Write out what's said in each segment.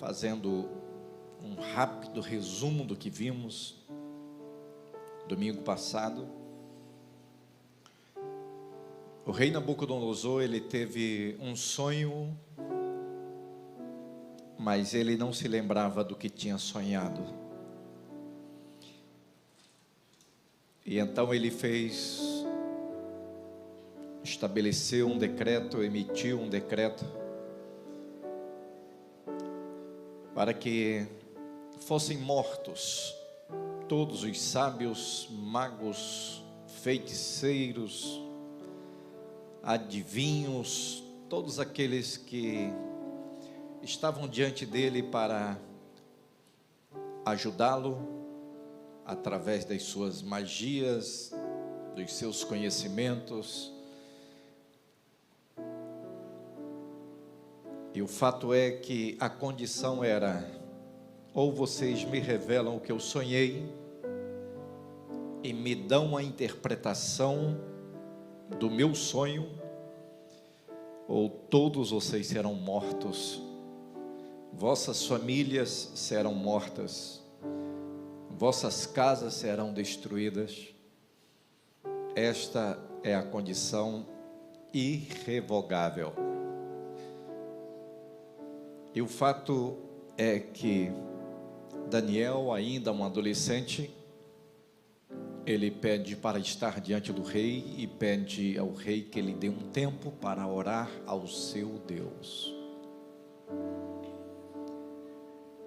fazendo um rápido resumo do que vimos domingo passado. O rei Nabucodonosor, ele teve um sonho, mas ele não se lembrava do que tinha sonhado. E então ele estabeleceu um decreto, emitiu um decreto para que fossem mortos todos os sábios, magos, feiticeiros, adivinhos, todos aqueles que estavam diante dele para ajudá-lo através das suas magias, dos seus conhecimentos. E o fato é que a condição era: ou vocês me revelam o que eu sonhei e me dão a interpretação do meu sonho, ou todos vocês serão mortos, vossas famílias serão mortas, vossas casas serão destruídas. Esta é a condição irrevogável. E o fato é que Daniel, ainda um adolescente, ele pede para estar diante do rei e pede ao rei que lhe dê um tempo para orar ao seu Deus.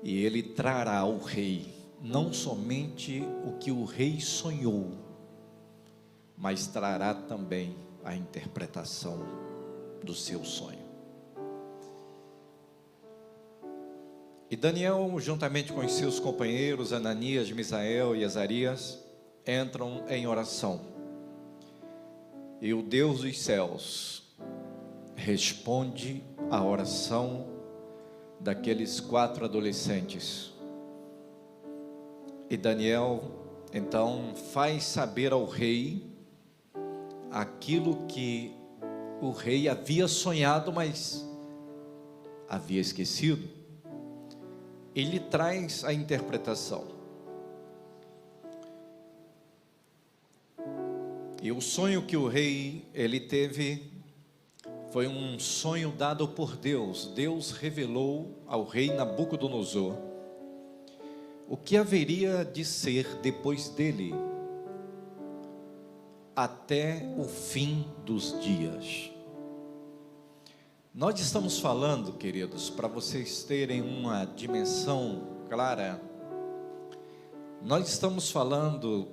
E ele trará ao rei não somente o que o rei sonhou, mas trará também a interpretação do seu sonho. E Daniel, juntamente com os seus companheiros Ananias, Misael e Azarias, entram em oração. E o Deus dos céus responde à oração daqueles 4 adolescentes. E Daniel, então, faz saber ao rei aquilo que o rei havia sonhado, mas havia esquecido. Ele traz a interpretação. E o sonho que o rei ele teve foi um sonho dado por Deus. Deus revelou ao rei Nabucodonosor o que haveria de ser depois dele, até o fim dos dias. Nós estamos falando, queridos, para vocês terem uma dimensão clara, nós estamos falando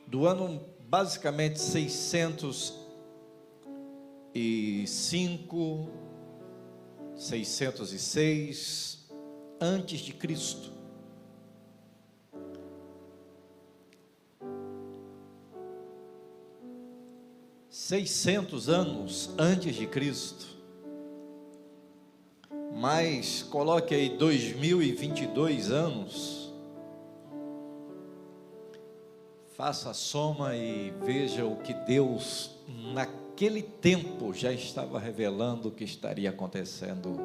do ano basicamente 605, 606 antes de Cristo. Anos antes de Cristo, mas coloque aí 2022 anos, faça a soma e veja o que Deus naquele tempo já estava revelando o que estaria acontecendo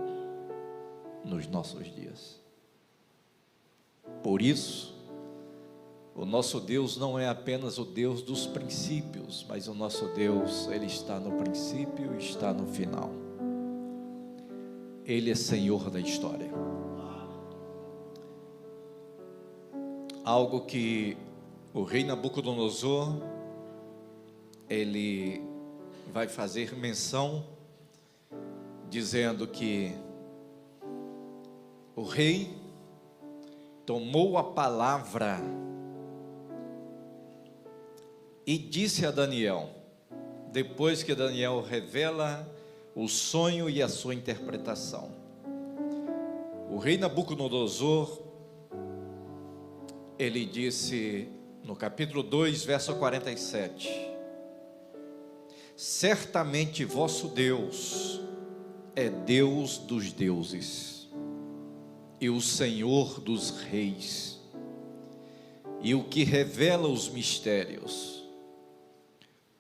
nos nossos dias. Por isso, o nosso Deus não é apenas o Deus dos princípios, mas o nosso Deus, Ele está no princípio e está no final. Ele é Senhor da história. Algo que o rei Nabucodonosor, ele vai fazer menção, dizendo que o rei tomou a palavra e disse a Daniel, depois que Daniel revela o sonho e a sua interpretação, o rei Nabucodonosor, ele disse no capítulo 2, verso 47, certamente vosso Deus é Deus dos deuses e o Senhor dos reis, e o que revela os mistérios,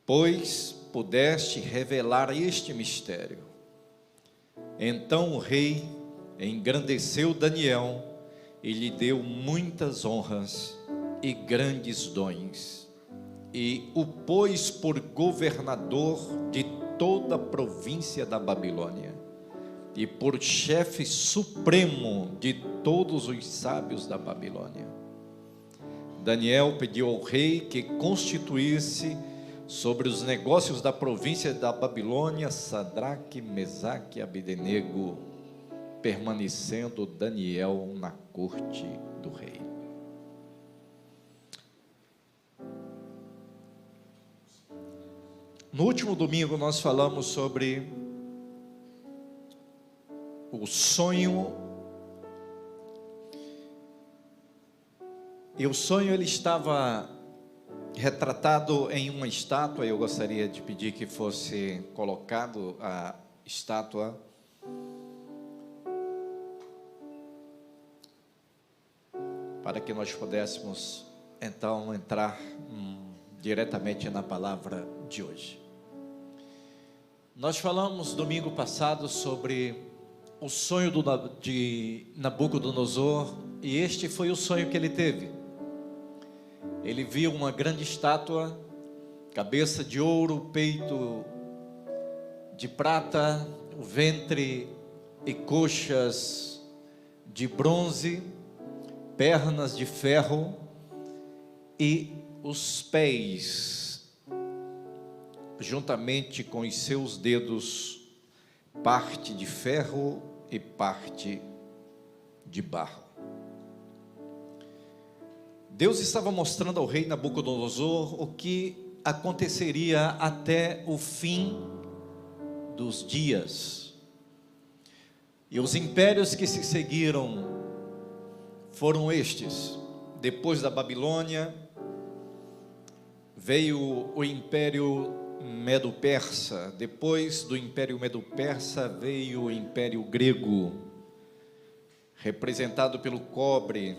pois pudeste revelar este mistério Então o rei engrandeceu Daniel e lhe deu muitas honras e grandes dons, e o pôs por governador de toda a província da Babilônia, e por chefe supremo de todos os sábios da Babilônia. Daniel pediu ao rei que constituísse sobre os negócios da província da Babilônia Sadraque, Mesaque e Abdenego, permanecendo Daniel na corte do rei. No último domingo nós falamos sobre o sonho, e o sonho ele estava retratado em uma estátua. Eu gostaria de pedir que fosse colocado a estátua. Para que nós pudéssemos então entrar diretamente na palavra de hoje. Nós falamos domingo passado sobre o sonho de Nabucodonosor, e este foi o sonho que ele teve. Ele viu uma grande estátua, cabeça de ouro, peito de prata, o ventre e coxas de bronze, pernas de ferro e os pés, juntamente com os seus dedos, parte de ferro e parte de barro. Deus estava mostrando ao rei Nabucodonosor o que aconteceria até o fim dos dias. E os impérios que se seguiram foram estes. Depois da Babilônia, veio o Império Medo-Persa. Depois do Império Medo-Persa veio o Império Grego, representado pelo cobre.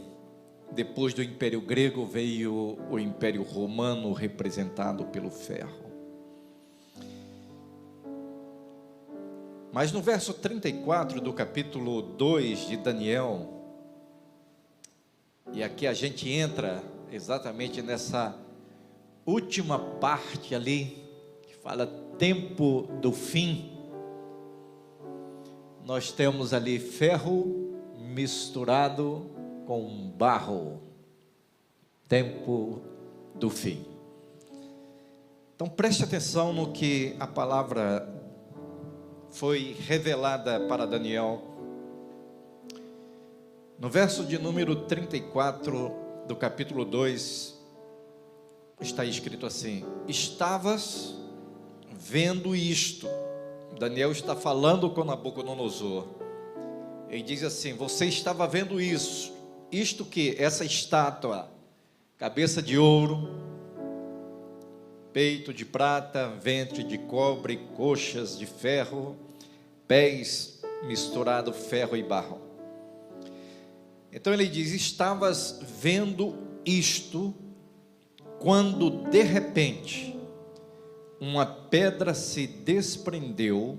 Depois do Império Grego veio o Império Romano, representado pelo ferro. Mas no verso 34 do capítulo 2 de Daniel, e aqui a gente entra exatamente nessa última parte ali, que fala tempo do fim. Nós temos ali ferro misturado com barro, tempo do fim. Então preste atenção no que a palavra foi revelada para Daniel. No verso de número 34 do capítulo 2, está escrito assim: estavas vendo isto. Daniel está falando com Nabucodonosor. Ele diz assim: você estava vendo isso. Isto que? Essa estátua, cabeça de ouro, peito de prata, ventre de cobre, coxas de ferro, pés misturado ferro e barro. Então ele diz: estavas vendo isto, quando de repente uma pedra se desprendeu,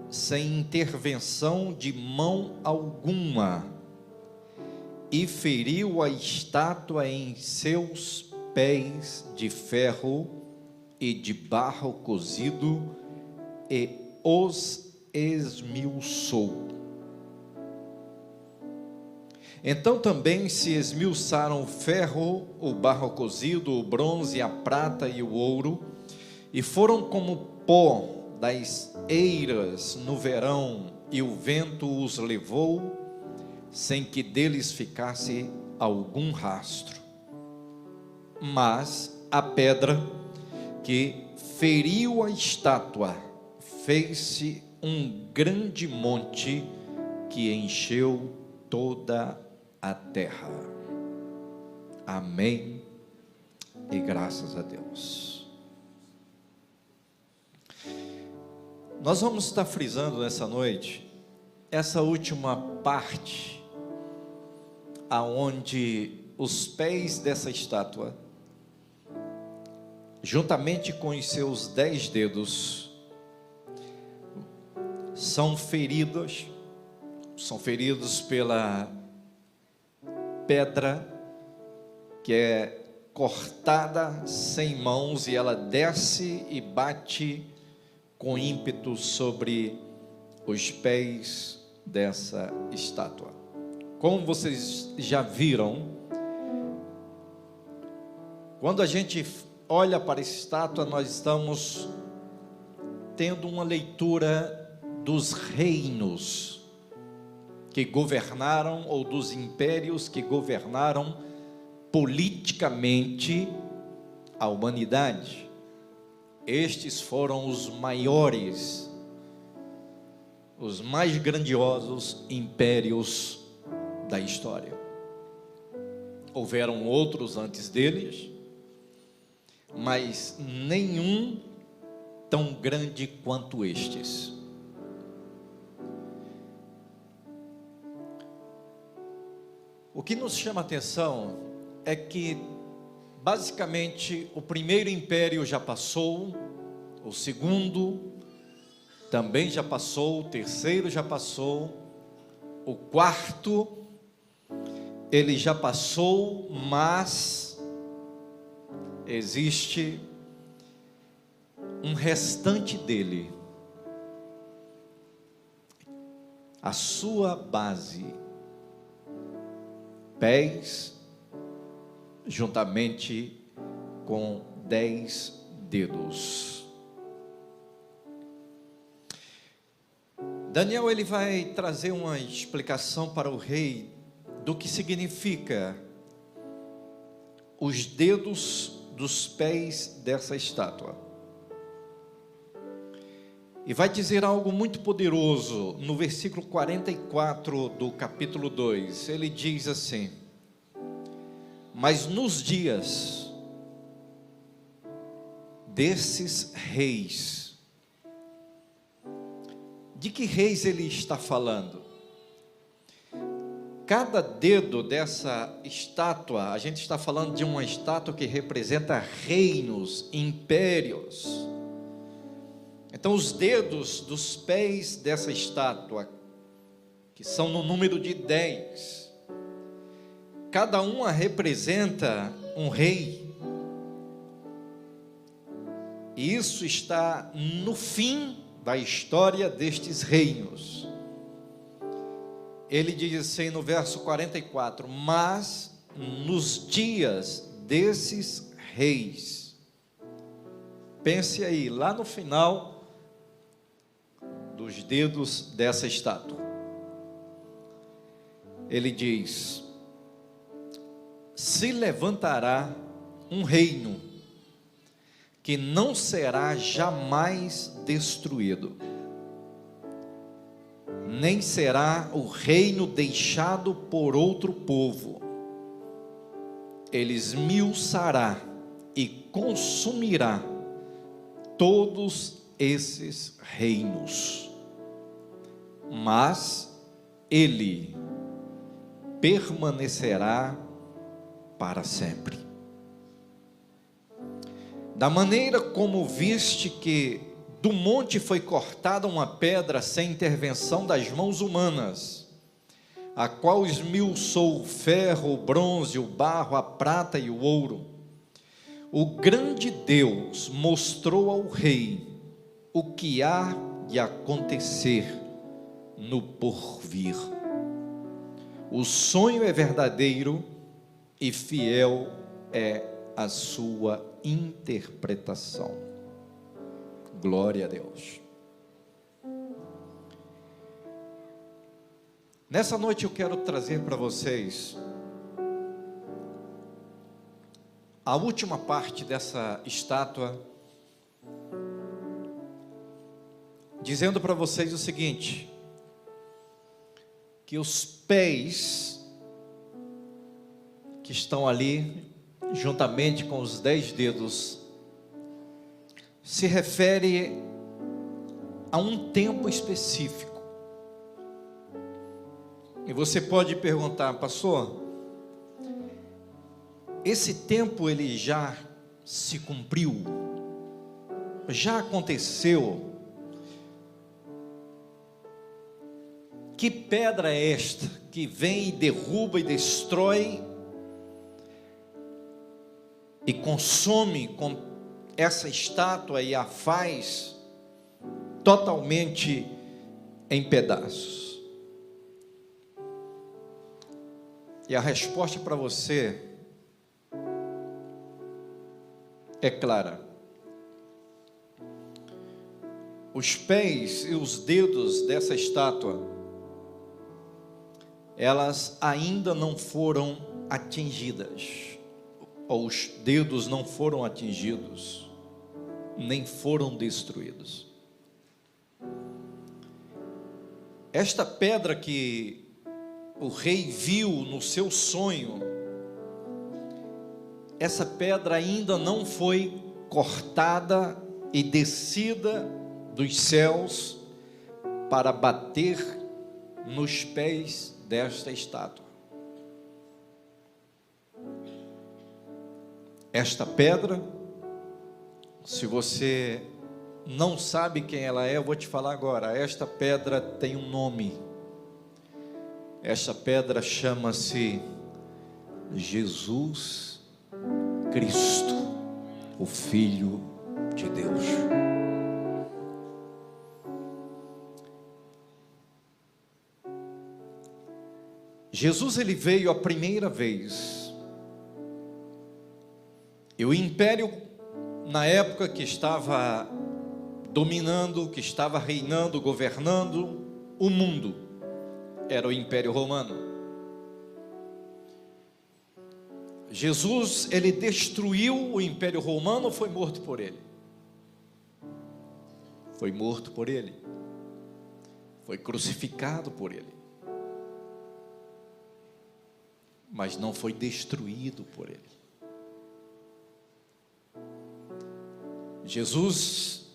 sem intervenção de mão alguma, e feriu a estátua em seus pés de ferro e de barro cozido, e os esmiuçou. Então também se esmiuçaram o ferro, o barro cozido, o bronze, a prata e o ouro, e foram como pó das eiras no verão, e o vento os levou, sem que deles ficasse algum rastro. Mas a pedra que feriu a estátua fez-se um grande monte que encheu toda a terra. Amém e graças a Deus. Nós vamos estar frisando nessa noite essa última parte, aonde os pés dessa estátua, juntamente com os seus 10 dedos, são feridos pela pedra que é cortada sem mãos, e ela desce e bate com ímpeto sobre os pés dessa estátua. Como vocês já viram, quando a gente olha para essa estátua, nós estamos tendo uma leitura dos reinos que governaram, ou dos impérios que governaram politicamente a humanidade. Estes foram os maiores, os mais grandiosos impérios da história. Houveram outros antes deles, mas nenhum tão grande quanto estes. O que nos chama a atenção é que, basicamente, o primeiro império já passou, o segundo também já passou, o terceiro já passou, o quarto, ele já passou, mas existe um restante dele. A sua base, pés, juntamente com 10 dedos. Daniel, ele vai trazer uma explicação para o rei do que significa os dedos dos pés dessa estátua. E vai dizer algo muito poderoso no versículo 44 do capítulo 2. Ele diz assim: mas nos dias desses reis. De que reis ele está falando? Cada dedo dessa estátua, a gente está falando de uma estátua que representa reinos, impérios. Então os dedos dos pés dessa estátua, que são no número de 10, cada uma representa um rei. E isso está no fim da história destes reinos. Ele diz assim no verso 44: mas nos dias desses reis. Pense aí, lá no final dos dedos dessa estátua, ele diz: se levantará um reino que não será jamais destruído, nem será o reino deixado por outro povo. Ele esmiuçará e consumirá todos esses reinos, mas ele permanecerá para sempre. Da maneira como viste que do monte foi cortada uma pedra sem intervenção das mãos humanas, a qual esmiuçou o ferro, o bronze, o barro, a prata e o ouro, o grande Deus mostrou ao rei o que há de acontecer no porvir. O sonho é verdadeiro e fiel é a sua interpretação. Glória a Deus. Nessa noite eu quero trazer para vocês a última parte dessa estátua, dizendo para vocês o seguinte: que os pés que estão ali, juntamente com os 10 dedos, se refere a um tempo específico. E você pode perguntar: pastor, esse tempo ele já se cumpriu? Já aconteceu? Que pedra é esta que vem e derruba e destrói e consome com essa estátua e a faz totalmente em pedaços? E a resposta para você é clara. Os pés e os dedos dessa estátua, elas ainda não foram atingidas, ou os dedos não foram atingidos, nem foram destruídos. Esta pedra que o rei viu no seu sonho, essa pedra ainda não foi cortada e descida dos céus para bater nos pés desta estátua. Esta pedra, se você não sabe quem ela é, eu vou te falar agora. Esta pedra tem um nome. Esta pedra chama-se Jesus Cristo, o Filho de Deus. Jesus, ele veio a primeira vez, e o império, na época que estava dominando, que estava reinando, governando o mundo, era o Império Romano. Jesus, ele destruiu o Império Romano ou foi morto por ele? Foi morto por ele. Foi crucificado por ele. Mas não foi destruído por ele. Jesus,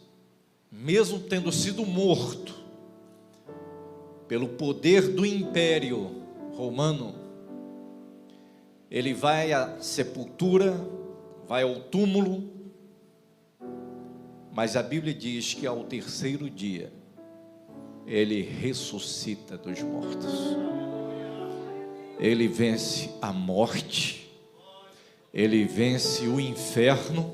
mesmo tendo sido morto pelo poder do Império Romano, ele vai à sepultura, vai ao túmulo, mas a Bíblia diz que ao terceiro dia ele ressuscita dos mortos. Ele vence a morte, ele vence o inferno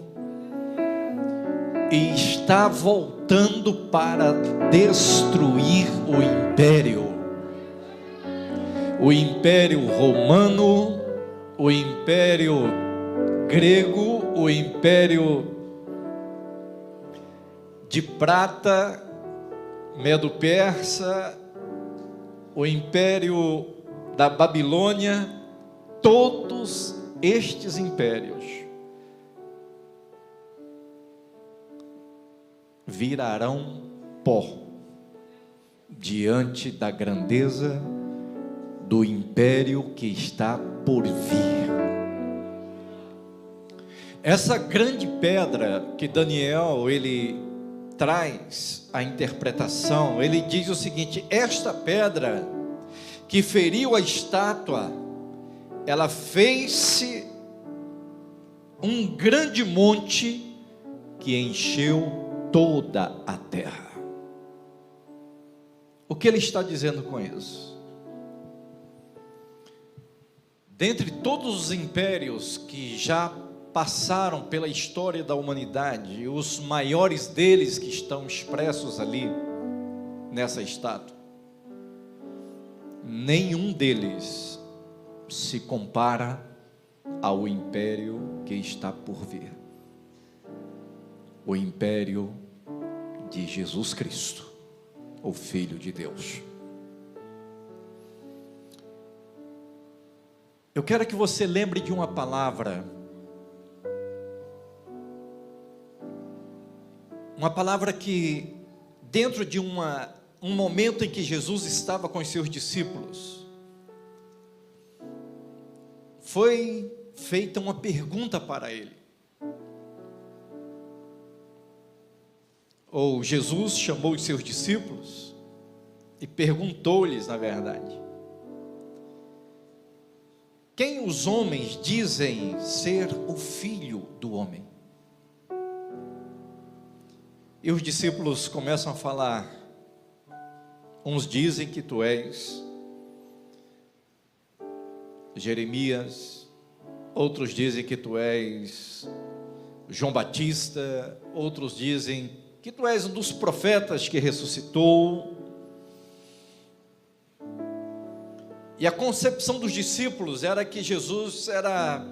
e está voltando para destruir o Império Romano, o Império Grego, o Império de prata, Medo-Persa, o Império da Babilônia. Todos estes impérios virarão pó diante da grandeza do império que está por vir. Essa grande pedra que Daniel, ele traz a interpretação, ele diz o seguinte: esta pedra que feriu a estátua, ela fez-se um grande monte que encheu toda a terra. O que ele está dizendo com isso? Dentre todos os impérios que já passaram pela história da humanidade, os maiores deles que estão expressos ali nessa estátua, nenhum deles se compara ao império que está por vir, o império de Jesus Cristo, o Filho de Deus. Eu quero que você lembre de uma palavra que dentro de um momento em que Jesus estava com os seus discípulos, foi feita uma pergunta para ele. Ou Jesus chamou os seus discípulos e perguntou-lhes, na verdade: quem os homens dizem ser o Filho do Homem? E os discípulos começam a falar: Uns dizem que tu és Jeremias, outros dizem que tu és João Batista, outros dizem que tu és um dos profetas que ressuscitou. E a concepção dos discípulos era que Jesus era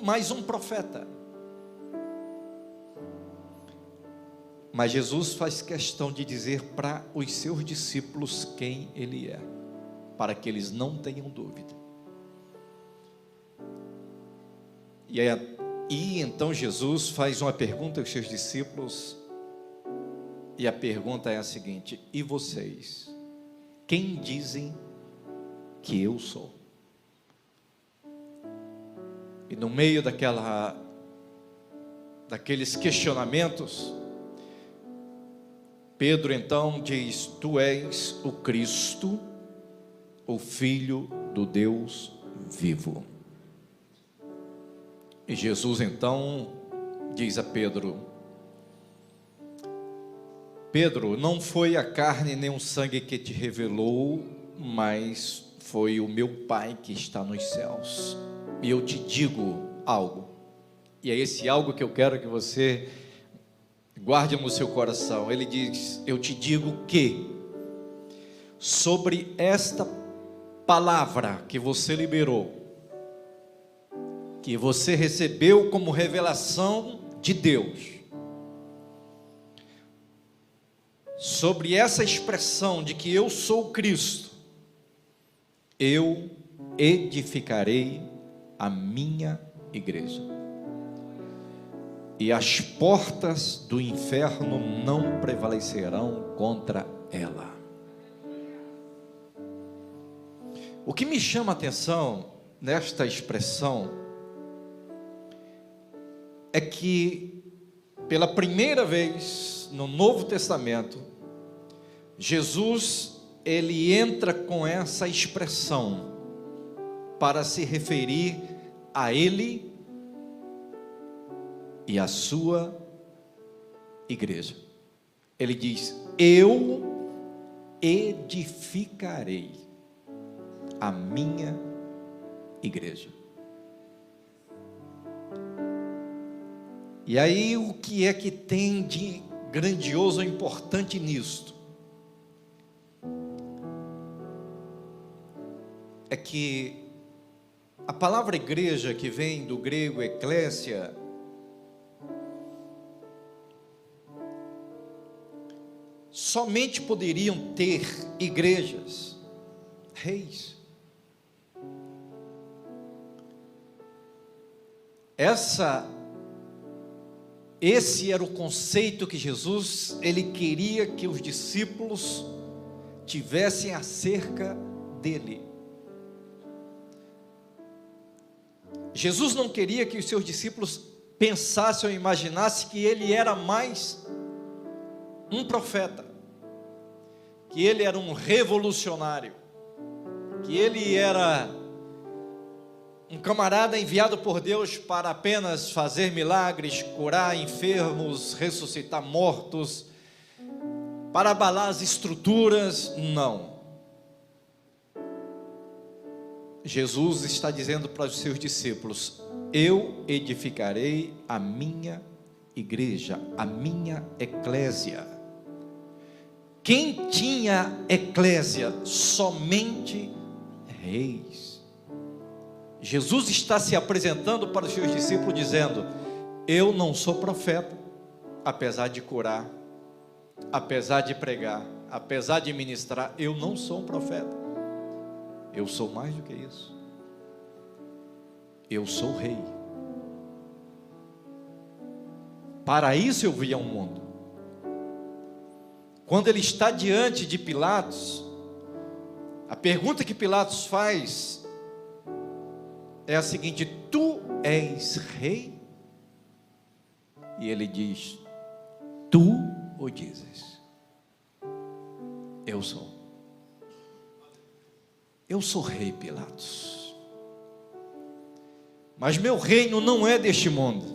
mais um profeta. Mas Jesus faz questão de dizer para os seus discípulos quem ele é, para que eles não tenham dúvida. E então Jesus faz uma pergunta aos seus discípulos, e a pergunta é a seguinte: e vocês? Quem dizem que eu sou? E no meio daqueles questionamentos, Pedro então diz: tu és o Cristo, o Filho do Deus vivo. E Jesus então diz a Pedro: Pedro, não foi a carne nem o sangue que te revelou, mas foi o meu Pai que está nos céus. E eu te digo algo, e é esse algo que eu quero que você guarde no seu coração. Ele diz: eu te digo que sobre esta palavra que você liberou, que você recebeu como revelação de Deus, sobre essa expressão de que eu sou Cristo, eu edificarei a minha igreja, e as portas do inferno não prevalecerão contra ela. O que me chama a atenção nesta expressão é que, pela primeira vez no Novo Testamento, Jesus, ele entra com essa expressão para se referir a ele e a sua igreja. Ele diz: eu edificarei a minha igreja. E aí, o que é que tem de grandioso e importante nisto? É que a palavra igreja, que vem do grego eclésia, somente poderiam ter igrejas reis. Esse era o conceito que Jesus, ele queria que os discípulos tivessem acerca dele. Jesus não queria que os seus discípulos pensassem ou imaginassem que ele era mais um profeta, que ele era um revolucionário, que ele era um camarada enviado por Deus para apenas fazer milagres, curar enfermos, ressuscitar mortos, para abalar as estruturas. Não. Jesus está dizendo para os seus discípulos: eu edificarei a minha igreja, a minha eclésia. Quem tinha eclésia? Somente reis. Jesus está se apresentando para os seus discípulos dizendo: eu não sou profeta, apesar de curar, apesar de pregar, apesar de ministrar, eu não sou um profeta. Eu sou mais do que isso. Eu sou rei. Para isso eu vim ao mundo. Quando ele está diante de Pilatos, a pergunta que Pilatos faz é a seguinte: tu és rei? E ele diz: tu o dizes. Eu sou. Eu sou rei, Pilatos. Mas meu reino não é deste mundo.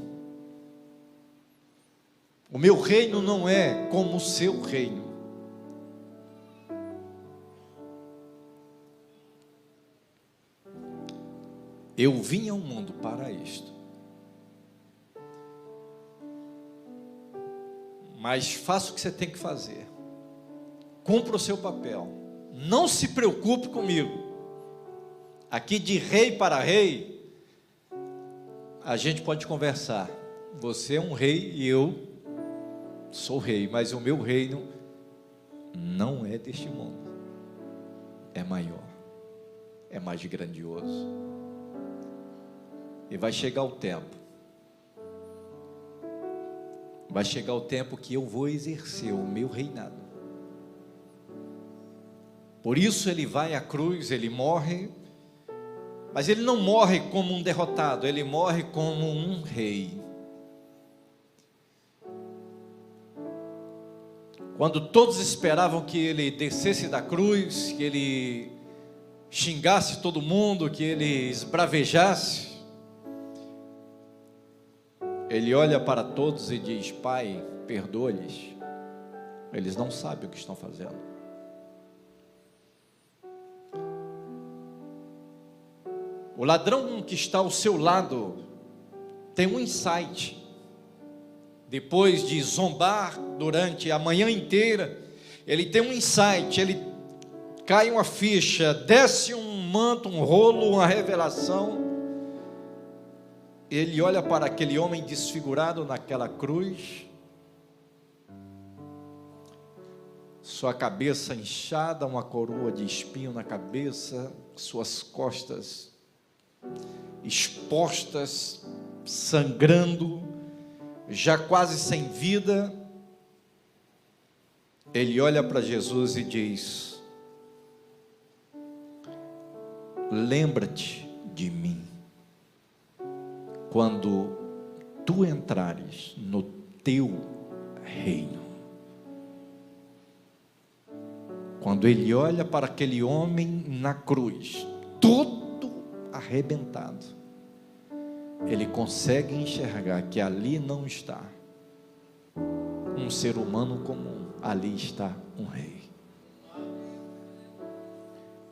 O meu reino não é como o seu reino. Eu vim ao mundo para isto. Mas faça o que você tem que fazer. Cumpra o seu papel. Não se preocupe comigo. Aqui de rei para rei, a gente pode conversar. Você é um rei e eu sou rei, mas o meu reino não é deste mundo. É maior, é mais grandioso. E vai chegar o tempo. Vai chegar o tempo que eu vou exercer o meu reinado. Por isso ele vai à cruz, ele morre, mas ele não morre como um derrotado, ele morre como um rei. Quando todos esperavam que ele descesse da cruz, que ele xingasse todo mundo, que ele esbravejasse, ele olha para todos e diz: Pai, perdoa-lhes, eles não sabem o que estão fazendo. O ladrão que está ao seu lado tem um insight. Depois de zombar durante a manhã inteira, ele tem um insight, ele cai uma ficha, desce um manto, um rolo, uma revelação. Ele olha para aquele homem desfigurado naquela cruz, sua cabeça inchada, uma coroa de espinho na cabeça, suas costas expostas, sangrando, já quase sem vida. Ele olha para Jesus e diz: lembra-te de mim quando tu entrares no teu reino. Quando ele olha para aquele homem na cruz, todo arrebentado, ele consegue enxergar que ali não está um ser humano comum, ali está um rei.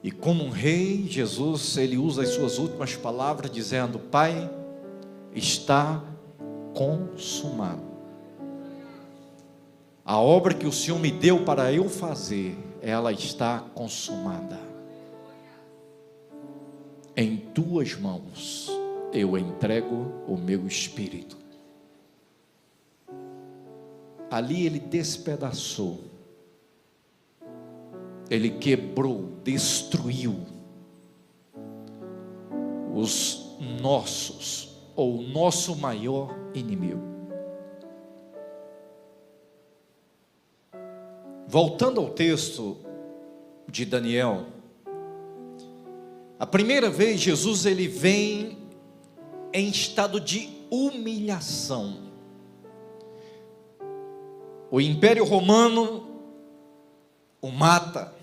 E como um rei, Jesus, ele usa as suas últimas palavras dizendo: Pai, está consumado. A obra que o Senhor me deu para eu fazer, ela está consumada. Em tuas mãos eu entrego o meu espírito. Ali ele despedaçou, ele quebrou, destruiu os nossos, ou o nosso maior inimigo. Voltando ao texto de Daniel, a primeira vez Jesus ele vem em estado de humilhação. O Império Romano o mata,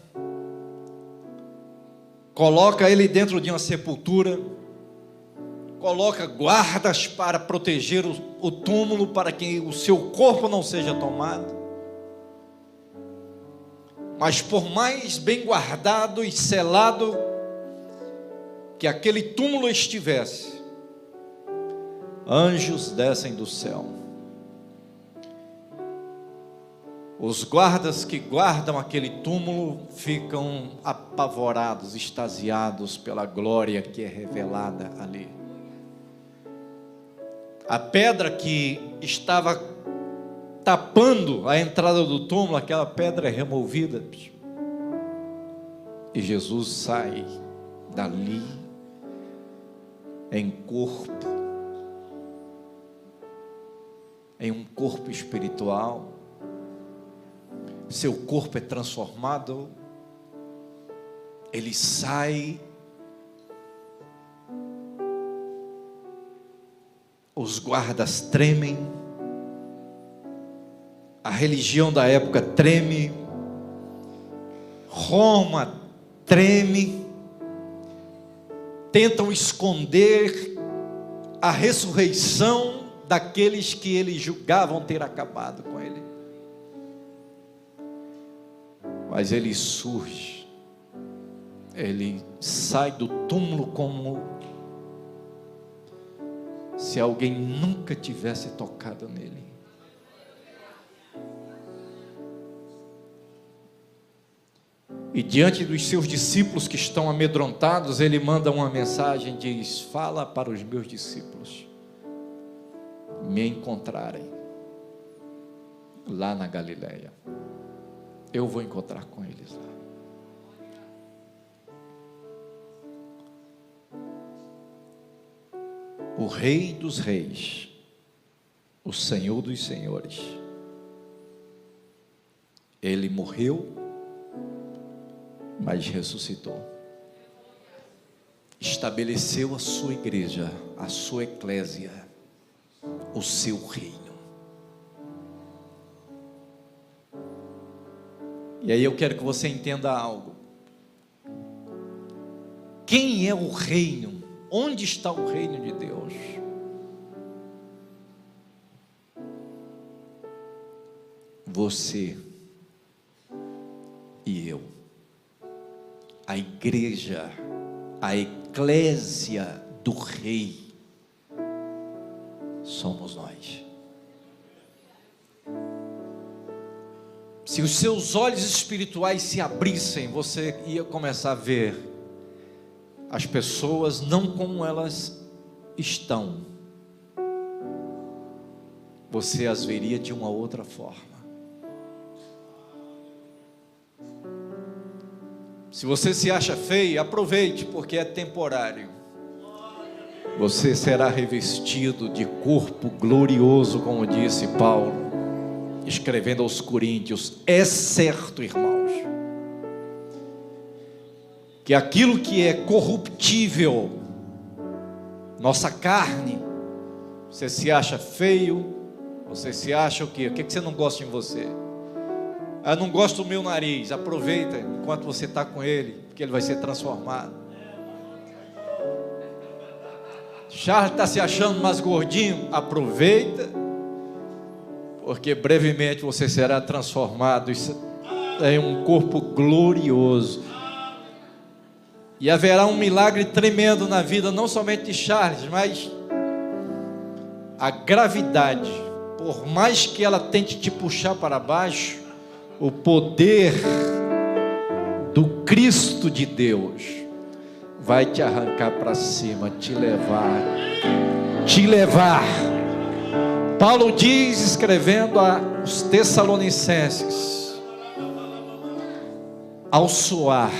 coloca ele dentro de uma sepultura, coloca guardas para proteger o túmulo, para que o seu corpo não seja tomado. Mas por mais bem guardado e selado que aquele túmulo estivesse, anjos descem do céu. Os guardas que guardam aquele túmulo ficam apavorados, extasiados pela glória que é revelada ali. A pedra que estava tapando a entrada do túmulo, aquela pedra é removida, e Jesus sai dali em corpo, em um corpo espiritual. Seu corpo é transformado, ele sai, os guardas tremem, a religião da época treme, Roma treme, tentam esconder a ressurreição daqueles que eles julgavam ter acabado com ele. Mas ele surge, ele sai do túmulo como se alguém nunca tivesse tocado nele. E diante dos seus discípulos que estão amedrontados, ele manda uma mensagem, diz: fala para os meus discípulos me encontrarem lá na Galileia. Eu vou encontrar com eles lá. O Rei dos Reis, o Senhor dos Senhores, ele morreu, mas ressuscitou. Estabeleceu a sua igreja, a sua eclésia, o seu reino. E aí eu quero que você entenda algo. Quem é o reino? Onde está o reino de Deus? Você e eu. A igreja, a eclésia do rei, somos nós. Se os seus olhos espirituais se abrissem, você ia começar a ver as pessoas não como elas estão, você as veria de uma outra forma. Se você se acha feio, aproveite, porque é temporário. Você será revestido de corpo glorioso, como disse Paulo, escrevendo aos Coríntios. É certo, irmãos, que aquilo que é corruptível, nossa carne, você se acha feio, você se acha o quê? O que você não gosta em você? Eu não gosto do meu nariz. Aproveita enquanto você está com ele, porque ele vai ser transformado. Charles está se achando mais gordinho. Aproveita, porque brevemente você será transformado em um corpo glorioso. E haverá um milagre tremendo na vida, não somente de Charles, mas a gravidade, por mais que ela tente te puxar para baixo, o poder do Cristo de Deus vai te arrancar para cima, te levar. Paulo diz, escrevendo aos Tessalonicenses: ao soar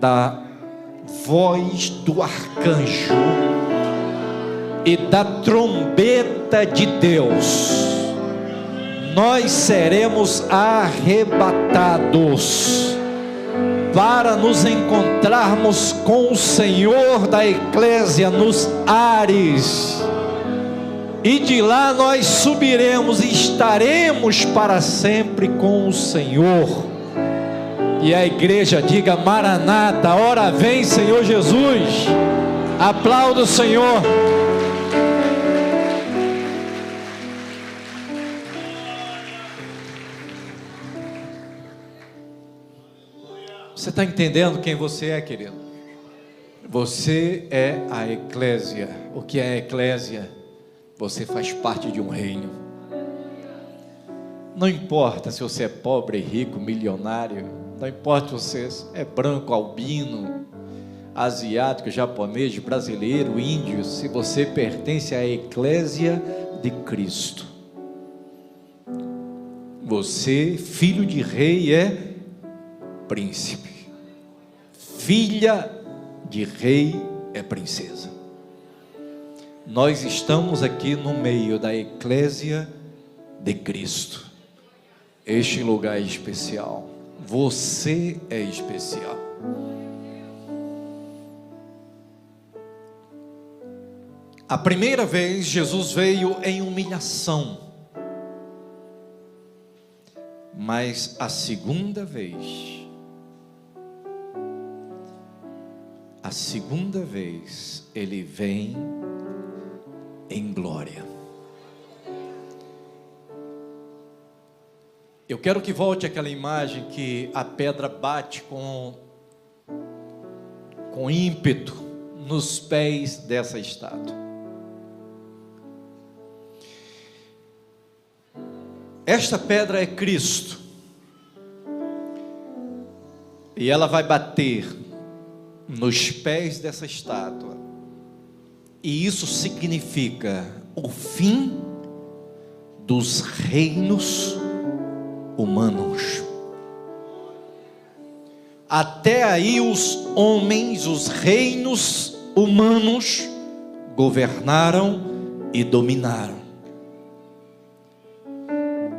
da voz do arcanjo e da trombeta de Deus, nós seremos arrebatados para nos encontrarmos com o Senhor da eclésia nos ares, e de lá nós subiremos e estaremos para sempre com o Senhor. E a igreja diga: Maranata, ora vem, Senhor Jesus. Aplauda o Senhor. Você está entendendo quem você é, querido? Você é a eclésia. O que é a eclésia? Você faz parte de um reino. Não importa se você é pobre, rico, milionário. Não importa se você é branco, albino, asiático, japonês, brasileiro, índio. Se você pertence à eclésia de Cristo, você, filho de rei, é príncipe. Filha de rei é princesa. Nós estamos aqui no meio da eclésia de Cristo. Este lugar é especial. Você é especial. A primeira vez Jesus veio em humilhação, mas a segunda vez ele vem em glória. Eu quero que volte aquela imagem que a pedra bate com ímpeto nos pés dessa estátua. Esta pedra é Cristo, e ela vai bater nos pés dessa estátua, e isso significa o fim dos reinos humanos. Até aí os homens, os reinos humanos governaram e dominaram.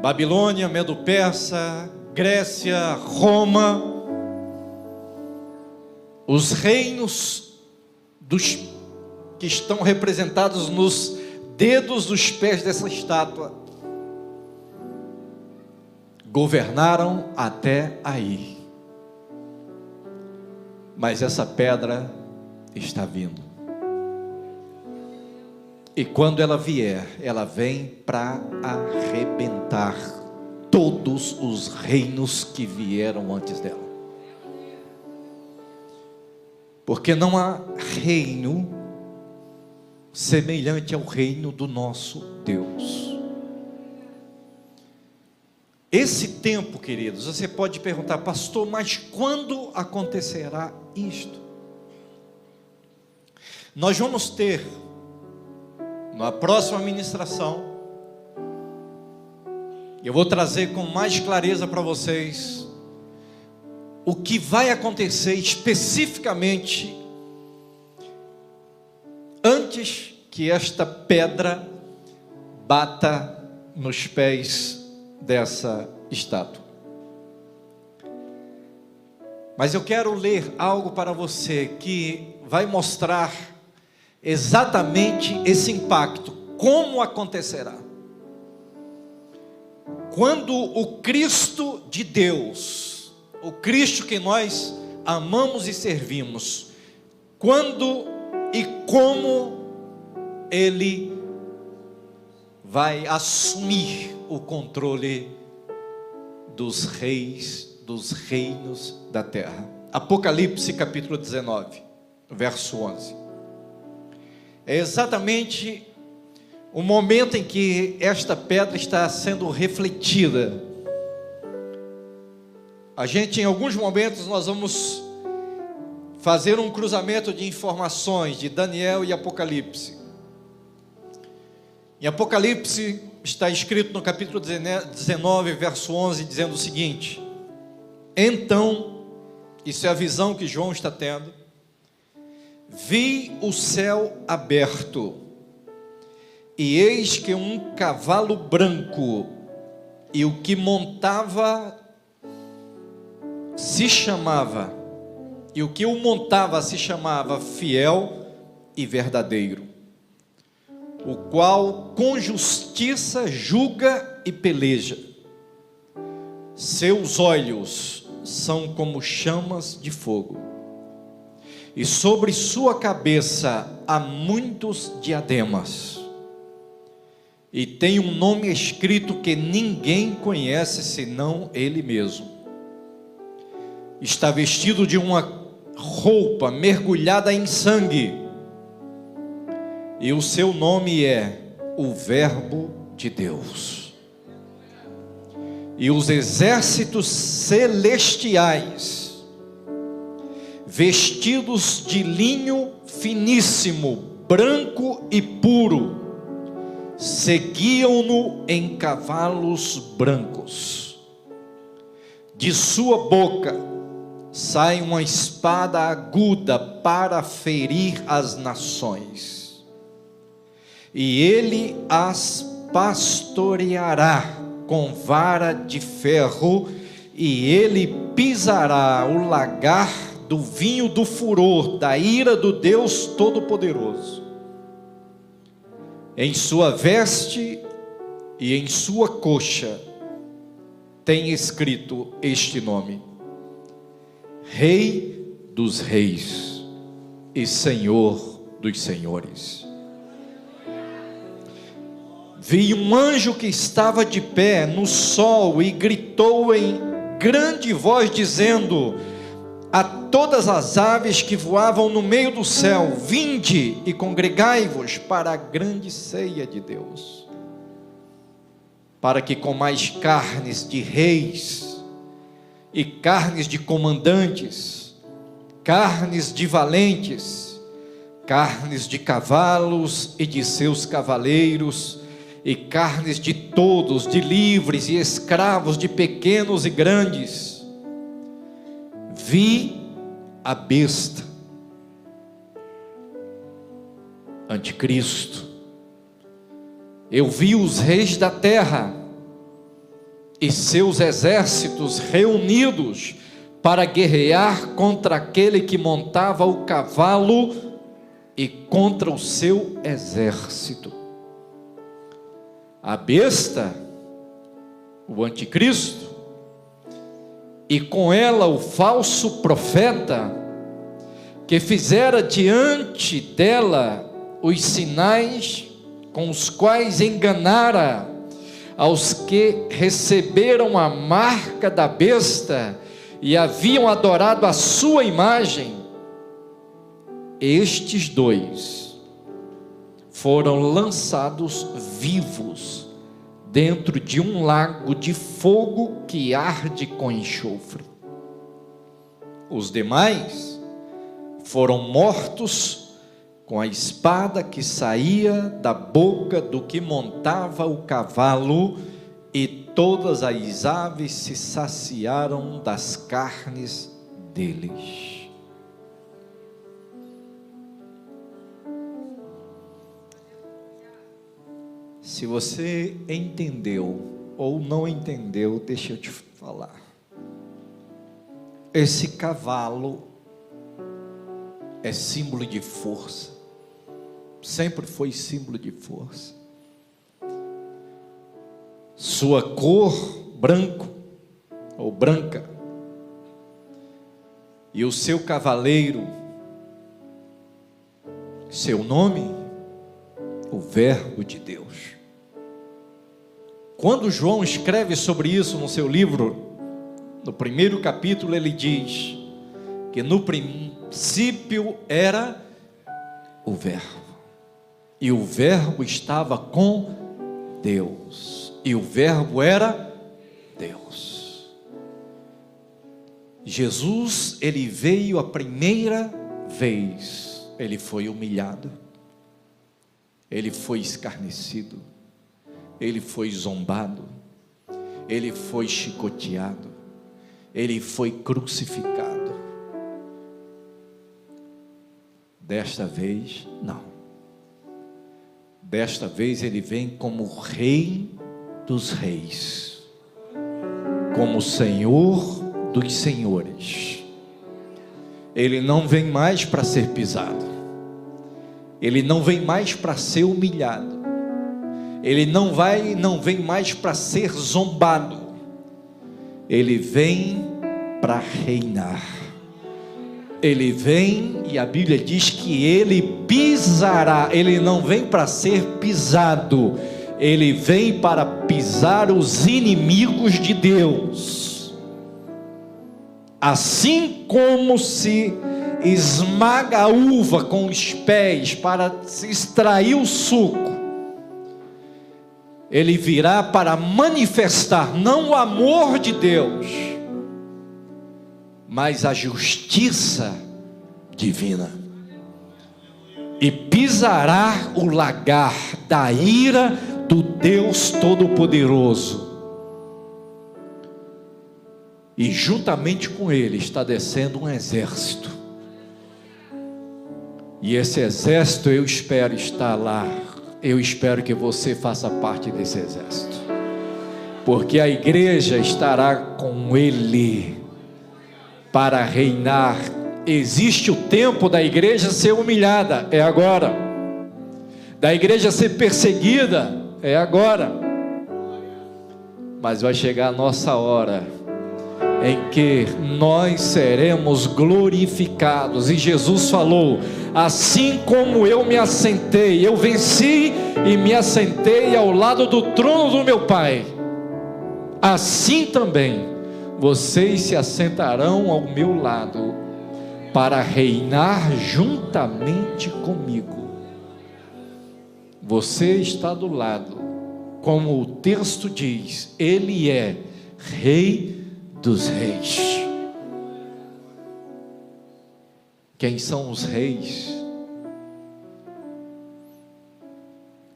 Babilônia, Medo-Persa, Grécia, Roma, os reinos que estão representados nos dedos dos pés dessa estátua, governaram até aí. Mas essa pedra está vindo. E quando ela vier, ela vem para arrebentar todos os reinos que vieram antes dela. Porque não há reino semelhante ao reino do nosso Deus. Esse tempo, queridos, você pode perguntar, pastor, mas quando acontecerá isto? Nós vamos ter, na próxima ministração, eu vou trazer com mais clareza para vocês o que vai acontecer especificamente antes que esta pedra bata nos pés dessa estátua. Mas eu quero ler algo para você que vai mostrar exatamente esse impacto, como acontecerá. Quando o Cristo de Deus, o Cristo que nós amamos e servimos, quando e como Ele vai assumir o controle dos reis, dos reinos da terra. Apocalipse capítulo 19, verso 11. É exatamente o momento em que esta pedra está sendo refletida. A gente, em alguns momentos, nós vamos fazer um cruzamento de informações de Daniel e Apocalipse. Em Apocalipse está escrito no capítulo 19, verso 11, dizendo o seguinte: então, isso é a visão que João está tendo, vi o céu aberto, e eis que um cavalo branco, e o que montava se chamava, fiel e verdadeiro, o qual com justiça julga e peleja. Seus olhos são como chamas de fogo, e sobre sua cabeça há muitos diademas, e tem um nome escrito que ninguém conhece senão ele mesmo. Está vestido de uma roupa mergulhada em sangue, e o seu nome é o Verbo de Deus. E os exércitos celestiais, vestidos de linho finíssimo, branco e puro, seguiam-no em cavalos brancos. De sua boca sai uma espada aguda para ferir as nações, e ele as pastoreará com vara de ferro, e ele pisará o lagar do vinho do furor, da ira do Deus Todo-Poderoso. Em sua veste e em sua coxa tem escrito este nome: Rei dos Reis e Senhor dos Senhores. Vi um anjo que estava de pé no sol e gritou em grande voz, dizendo a todas as aves que voavam no meio do céu: vinde e congregai-vos para a grande ceia de Deus, para que comais carnes de reis e carnes de comandantes, carnes de valentes, carnes de cavalos e de seus cavaleiros, e carnes de todos, de livres e escravos, de pequenos e grandes. Vi a besta, anticristo. Eu vi os reis da terra e seus exércitos reunidos para guerrear contra aquele que montava o cavalo e contra o seu exército. A besta, o anticristo, e com ela o falso profeta, que fizera diante dela os sinais com os quais enganara aos que receberam a marca da besta e haviam adorado a sua imagem. Estes dois foram lançados vivos dentro de um lago de fogo que arde com enxofre. Os demais foram mortos com a espada que saía da boca do que montava o cavalo, e todas as aves se saciaram das carnes deles. Se você entendeu ou não entendeu, deixa eu te falar. Esse cavalo é símbolo de força, sempre foi símbolo de força. Sua cor, branco ou branca, e o seu cavaleiro, seu nome, o Verbo de Deus. Quando João escreve sobre isso no seu livro, no primeiro capítulo, ele diz que no princípio era o Verbo, e o Verbo estava com Deus, e o Verbo era Deus. Jesus, ele veio a primeira vez, ele foi humilhado, ele foi escarnecido, ele foi zombado, ele foi chicoteado, ele foi crucificado. Desta vez, não. Desta vez ele vem como Rei dos Reis, como Senhor dos Senhores. Ele não vem mais para ser pisado, ele não vem mais para ser humilhado, ele não vem mais para ser zombado, ele vem para reinar. Ele vem, e a Bíblia diz que ele pisará. Ele não vem para ser pisado, ele vem para pisar os inimigos de Deus. Assim como se esmaga a uva com os pés para se extrair o suco, ele virá para manifestar não o amor de Deus, mas a justiça divina, e pisará o lagar da ira do Deus Todo-Poderoso, e juntamente com ele está descendo um exército, e esse exército eu espero estar lá. Eu espero que você faça parte desse exército, porque a igreja estará com ele para reinar. Existe o tempo da igreja ser humilhada, é agora. Da igreja ser perseguida, é agora. Mas vai chegar a nossa hora em que nós seremos glorificados. E Jesus falou: assim como eu me assentei, eu venci e me assentei ao lado do trono do meu Pai, assim também vocês se assentarão ao meu lado para reinar juntamente comigo. Você está do lado como o texto diz, Ele é Rei dos Reis. Quem são os reis?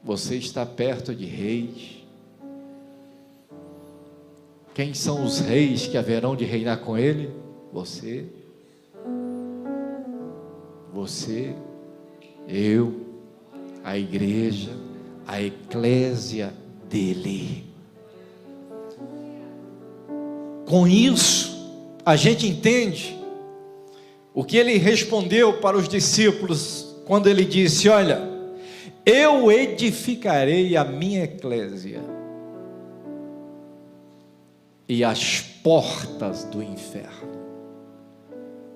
Você está perto de reis. Quem são os reis que haverão de reinar com Ele? Você, eu, a igreja, a eclésia dele. Com isso, a gente entende o que ele respondeu para os discípulos, quando ele disse: olha, eu edificarei a minha eclésia, e as portas do inferno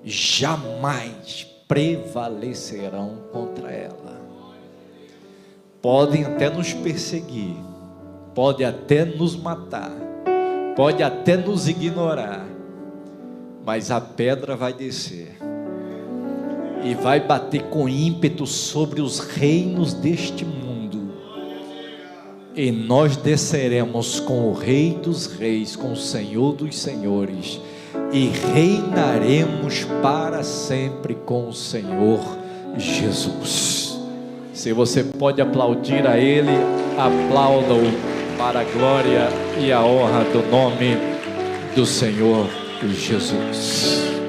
jamais prevalecerão contra ela. Podem até nos perseguir, pode até nos matar, pode até nos ignorar, mas a pedra vai descer e vai bater com ímpeto sobre os reinos deste mundo, e nós desceremos com o Rei dos Reis, com o Senhor dos Senhores, e reinaremos para sempre com o Senhor Jesus. Se você pode aplaudir a Ele, aplauda-o para a glória e a honra do nome do Senhor Jesus.